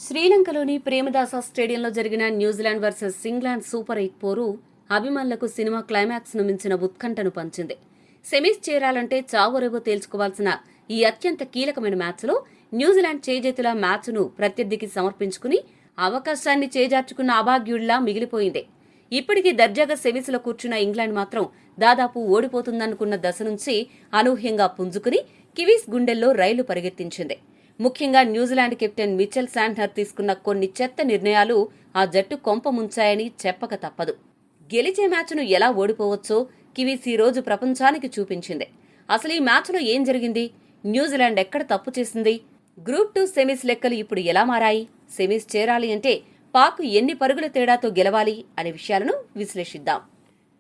శ్రీలంకలోని ప్రేమదాస స్టేడియంలో జరిగిన New Zealand versus England super 8 పోరు అభిమానులకు సినిమా క్లైమాక్స్ ను మించిన ఉత్కంఠను పంచింది. సెమీస్ చేరాలంటే చావోరేవో తేల్చుకోవాల్సిన ఈ అత్యంత కీలకమైన మ్యాచ్లో న్యూజిలాండ్ చేజేతుల మ్యాచ్ను ప్రత్యర్థికి సమర్పించుకుని అవకాశాన్ని చేజార్చుకున్న అభాగ్యుడిలా మిగిలిపోయింది. ఇప్పటికీ దర్జాగా సెమీస్లో కూర్చున్న ఇంగ్లాండ్ మాత్రం దాదాపు ఓడిపోతుందనుకున్న దశ నుంచి అనూహ్యంగా పుంజుకుని కివీస్ గుండెల్లో రైలు పరిగెత్తించింది. ముఖ్యంగా న్యూజిలాండ్ కెప్టెన్ మిచెల్ శాంట్నర్ తీసుకున్న కొన్ని చెత్త నిర్ణయాలు ఆ జట్టు కొంప ముంచాయని చెప్పక తప్పదు. గెలిచే మ్యాచ్ను ఎలా ఓడిపోవచ్చో కివీస్ ఈ రోజు ప్రపంచానికి చూపించింది. అసలు ఈ మ్యాచ్లో ఏం జరిగింది? న్యూజిలాండ్ ఎక్కడ తప్పు చేసింది? గ్రూప్ 2 సెమీస్ లెక్కలు ఇప్పుడు ఎలా మారాయి? సెమీస్ చేరాలి అంటే పాక్ ఎన్ని పరుగుల తేడాతో గెలవాలి అనే విషయాలను విశ్లేషిద్దాం.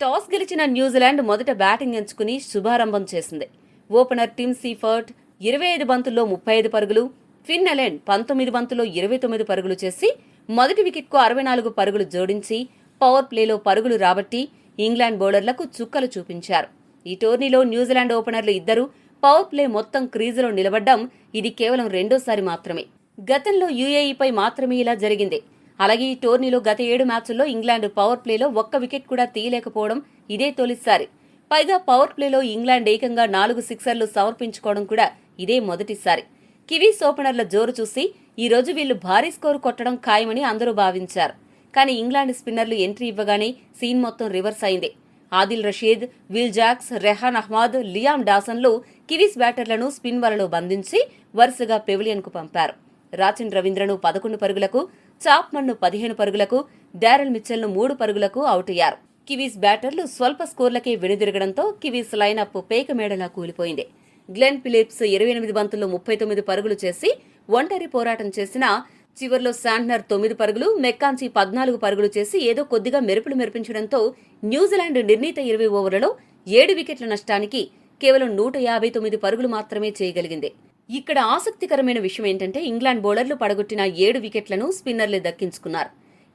టాస్ గెలిచిన న్యూజిలాండ్ మొదట బ్యాటింగ్ ఎంచుకుని శుభారంభం చేసింది. ఓపెనర్ టిమ్ సీఫర్ట్ 25 బంతుల్లో 35 పరుగులు, ఫిన్ ఎలెన్ 19 బంతుల్లో 29 పరుగులు చేసి మొదటి వికెట్కు 64 పరుగులు జోడించి పవర్ ప్లేలో పరుగులు రాబట్టి ఇంగ్లాండ్ బౌలర్లకు చుక్కలు చూపించారు. ఈ టోర్నీలో న్యూజిలాండ్ ఓపెనర్లు ఇద్దరు పవర్ ప్లే మొత్తం క్రీజులో నిలబడ్డం ఇది కేవలం రెండోసారి మాత్రమే. గతంలో యూఏఈపై మాత్రమే ఇలా జరిగింది. అలాగే ఈ టోర్నీలో గత 7 మ్యాచ్ల్లో ఇంగ్లాండ్ పవర్ ప్లేలో ఒక్క వికెట్ కూడా తీయలేకపోవడం ఇదే తొలిసారి. పైగా పవర్ ప్లేలో ఇంగ్లాండ్ ఏకంగా 4 సిక్సర్లు సమర్పించుకోవడం కూడా ఇదే మొదటిసారి. కివీస్ ఓపెనర్ల జోరు చూసి ఈ రోజు వీళ్లు భారీ స్కోరు కొట్టడం ఖాయమని అందరూ భావించారు. కానీ ఇంగ్లాండ్ స్పిన్నర్లు ఎంట్రీ ఇవ్వగానే సీన్ మొత్తం రివర్స్ అయింది. Adil Rashid, Will Jacks, Rehan Ahmed, Liam డాసన్లు కివీస్ బ్యాటర్లను స్పిన్ వలలో బంధించి వరుసగా పెవిలియన్కు పంపారు. రాచిన్ రవీంద్రను 11 పరుగులకు, చాప్మన్ను 15 పరుగులకు, డారెల్ మిచెల్ను 3 పరుగులకు అవుటయ్యారు. కివీస్ బ్యాటర్లు స్వల్ప స్కోర్లకే వెనుదిరగడంతో కివీస్ లైనప్ పేకమేడలా కూలిపోయింది. గ్లెన్ ఫిలిప్స్ 28 బంతుల్లో 39 పరుగులు చేసి ఒంటరి పోరాటం చేసినా చివర్లో శాంట్నర్ 9 పరుగులు, మెక్కాంచి 14 పరుగులు చేసి ఏదో కొద్దిగా మెరుపులు మెరిపించడంతో న్యూజిలాండ్ నిర్ణీత 20 ఓవర్లలో 7 వికెట్ల నష్టానికి కేవలం 159 పరుగులు మాత్రమే చేయగలిగింది. ఇక్కడ ఆసక్తికరమైన విషయం ఏంటంటే ఇంగ్లాండ్ బౌలర్లు పడగొట్టిన 7 వికెట్లను స్పిన్నర్లే దక్కించుకున్నారు.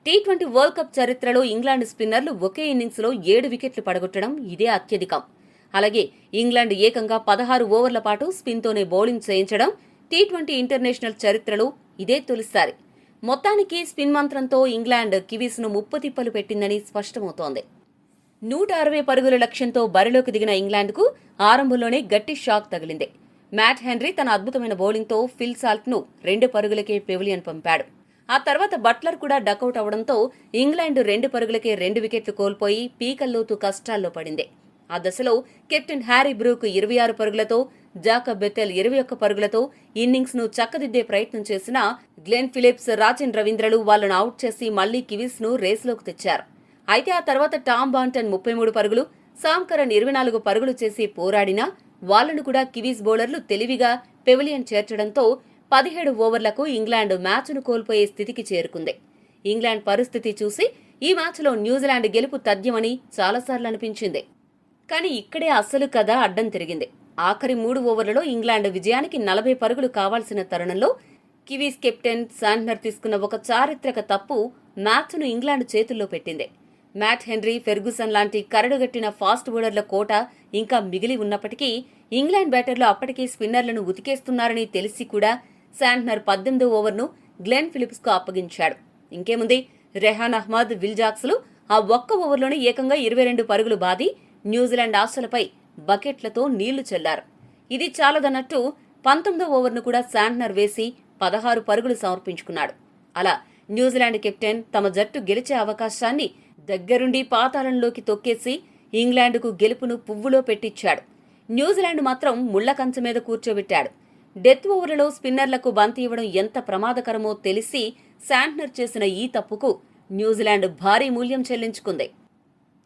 టీ20 వరల్డ్ కప్ చరిత్రలో ఇంగ్లాండ్ స్పిన్నర్లు ఒకే ఇన్నింగ్స్లో 7 వికెట్లు పడగొట్టడం ఇదే అత్యధికం. అలాగే ఇంగ్లాండ్ ఏకంగా 16 ఓవర్ల పాటు స్పిన్తోనే బౌలింగ్ చేయించడం టీ20 ఇంటర్నేషనల్ చరిత్రలో ఇదే తొలిసారి. మొత్తానికి స్పిన్ మంత్రంతో ఇంగ్లాండ్ కివీస్ను ముప్పుతిప్పలు పెట్టిందని స్పష్టమవుతోంది. 160 పరుగుల లక్ష్యంతో బరిలోకి దిగిన ఇంగ్లాండ్కు ఆరంభంలోనే గట్టి షాక్ తగిలింది. మ్యాట్ హెన్రీ తన అద్భుతమైన బౌలింగ్తో ఫిల్ సాల్ట్ను 2 పరుగులకే పెవిలియన్ పంపాడు. ఆ తర్వాత బట్లర్ కూడా డకౌట్ అవడంతో ఇంగ్లాండ్ 2 పరుగులకే 2 వికెట్లు కోల్పోయి పీకల్లోతు కష్టాల్లో పడింది. ఆ దశలో కెప్టెన్ హ్యారీ బ్రూక్ 26 పరుగులతో, జాకబ్ బెథెల్ 21 పరుగులతో ఇన్నింగ్స్ ను చక్కదిద్దే ప్రయత్నం చేసినా గ్లెన్ ఫిలిప్స్, రాచిన్ రవీంద్రలు వాళ్లను అవుట్ చేసి మళ్లీ కివీస్ ను రేసులోకి తెచ్చారు. అయితే ఆ తర్వాత టామ్ బాంటన్ 33 పరుగులు, సామ్ కరన్ 24 పరుగులు చేసి పోరాడినా వాళ్లను కూడా కివీస్ బౌలర్లు తెలివిగా పెవిలియన్ చేర్చడంతో 17 ఓవర్లకు ఇంగ్లాండ్ మ్యాచ్ను కోల్పోయే స్థితికి చేరుకుంది. ఇంగ్లాండ్ పరిస్థితి చూసి ఈ మ్యాచ్లో న్యూజిలాండ్ గెలుపు తథ్యమని చాలాసార్లు అనిపించింది. కానీ ఇక్కడే అసలు కథ అడ్డం తిరిగింది. ఆఖరి 3 ఓవర్లలో ఇంగ్లాండ్ విజయానికి 40 పరుగులు కావాల్సిన తరుణంలో కివీస్ కెప్టెన్ శాంట్నర్ తీసుకున్న ఒక చారిత్రక తప్పు మ్యాచ్ను ఇంగ్లాండ్ చేతుల్లో పెట్టింది. మ్యాట్ హెన్రీ, ఫెర్గుసన్ లాంటి కరడుగట్టిన ఫాస్ట్ బౌలర్ల కోట ఇంకా మిగిలి ఉన్నప్పటికీ ఇంగ్లాండ్ బ్యాటర్లు అప్పటికే స్పిన్నర్లను ఉతికేస్తున్నారని తెలిసి కూడా శాంట్నర్ 18వ ఓవర్ను గ్లెన్ ఫిలిప్స్కు అప్పగించాడు. ఇంకేముంది, రెహాన్ అహ్మద్, విల్ జాక్స్లు ఆ ఒక్క ఓవర్లోనే ఏకంగా 22 పరుగులు బాది న్యూజిలాండ్ ఆశలపై బకెట్లతో నీళ్లు చల్లారు. ఇది చాలదన్నట్టు 19వ ఓవర్ను కూడా శాంట్నర్ వేసి 16 పరుగులు సమర్పించుకున్నాడు. అలా న్యూజిలాండ్ కెప్టెన్ తమ జట్టు గెలిచే అవకాశాన్ని దగ్గరుండి పాతాళంలోకి తొక్కేసి ఇంగ్లాండ్కు గెలుపును పువ్వులో పెట్టించాడు. న్యూజిలాండ్ మాత్రం ముళ్ల కంచె మీద కూర్చోబెట్టాడు. డెత్ ఓవర్లలో స్పిన్నర్లకు బంతి ఇవ్వడం ఎంత ప్రమాదకరమో తెలిసి శాంట్నర్ చేసిన ఈ తప్పుకు న్యూజిలాండ్ భారీ మూల్యం చెల్లించుకుంది.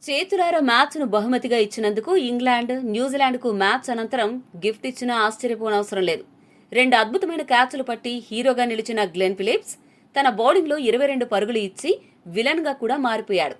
చేతులారా మ్యాచ్ను బహుమతిగా ఇచ్చినందుకు ఇంగ్లాండ్ న్యూజిలాండ్కు మ్యాచ్ అనంతరం గిఫ్ట్ ఇచ్చినా ఆశ్చర్యపోనవసరం లేదు. 2 అద్భుతమైన క్యాచ్లు పట్టి హీరోగా నిలిచిన గ్లెన్ ఫిలిప్స్ తన బౌలింగ్లో 22 పరుగులు ఇచ్చి విలన్గా కూడా మారిపోయాడు.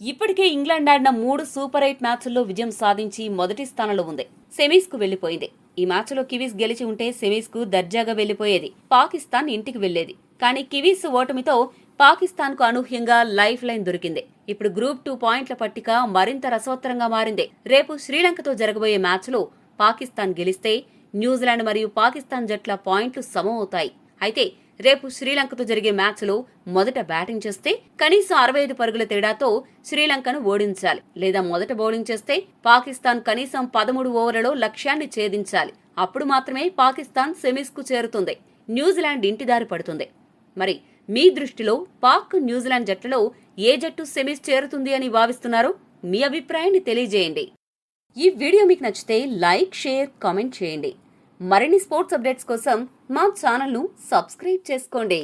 ఇప్పటికే ఇంగ్లాండ్ ఆడిన 3 సూపర్ 8 మ్యాచ్ల్లో విజయం సాధించి మొదటి స్థానంలో ఉంది. సెమీస్కు వెళ్లిపోయింది. ఈ మ్యాచ్లో కివీస్ గెలిచి ఉంటే సెమీస్కు దర్జాగా వెళ్లిపోయేది. పాకిస్తాన్ ఇంటికి వెళ్లేది. కానీ కివీస్ ఓటమితో పాకిస్తాన్కు అనూహ్యంగా లైఫ్ లైన్ దొరికింది. ఇప్పుడు గ్రూప్ 2 పాయింట్ల పట్టిక మరింత రసవత్తరంగా మారింది. రేపు శ్రీలంకతో జరగబోయే మ్యాచ్లో పాకిస్తాన్ గెలిస్తే న్యూజిలాండ్ మరియు పాకిస్తాన్ జట్ల పాయింట్లు సమమవుతాయి. అయితే రేపు శ్రీలంకతో జరిగే మ్యాచ్లో మొదట బ్యాటింగ్ చేస్తే కనీసం 65 పరుగుల తేడాతో శ్రీలంకను ఓడించాలి. లేదా మొదట బౌలింగ్ చేస్తే పాకిస్తాన్ కనీసం 13 ఓవర్లలో లక్ష్యాన్ని ఛేదించాలి. అప్పుడు మాత్రమే పాకిస్తాన్ సెమీస్కు చేరుతుంది. న్యూజిలాండ్ ఇంటిదారి పడుతుంది. మరి మీ దృష్టిలో పాక్ న్యూజిలాండ్ జట్లలో ఏ జట్టు సెమీస్ చేరుతుంది అని భావిస్తున్నారు? మీ అభిప్రాయాన్ని తెలియజేయండి. ఈ వీడియో మీకు నచ్చితే లైక్, షేర్, కామెంట్ చేయండి. మరిన్ని స్పోర్ట్స్ అప్డేట్స్ కోసం మా ఛానల్ను సబ్స్క్రైబ్ చేసుకోండి.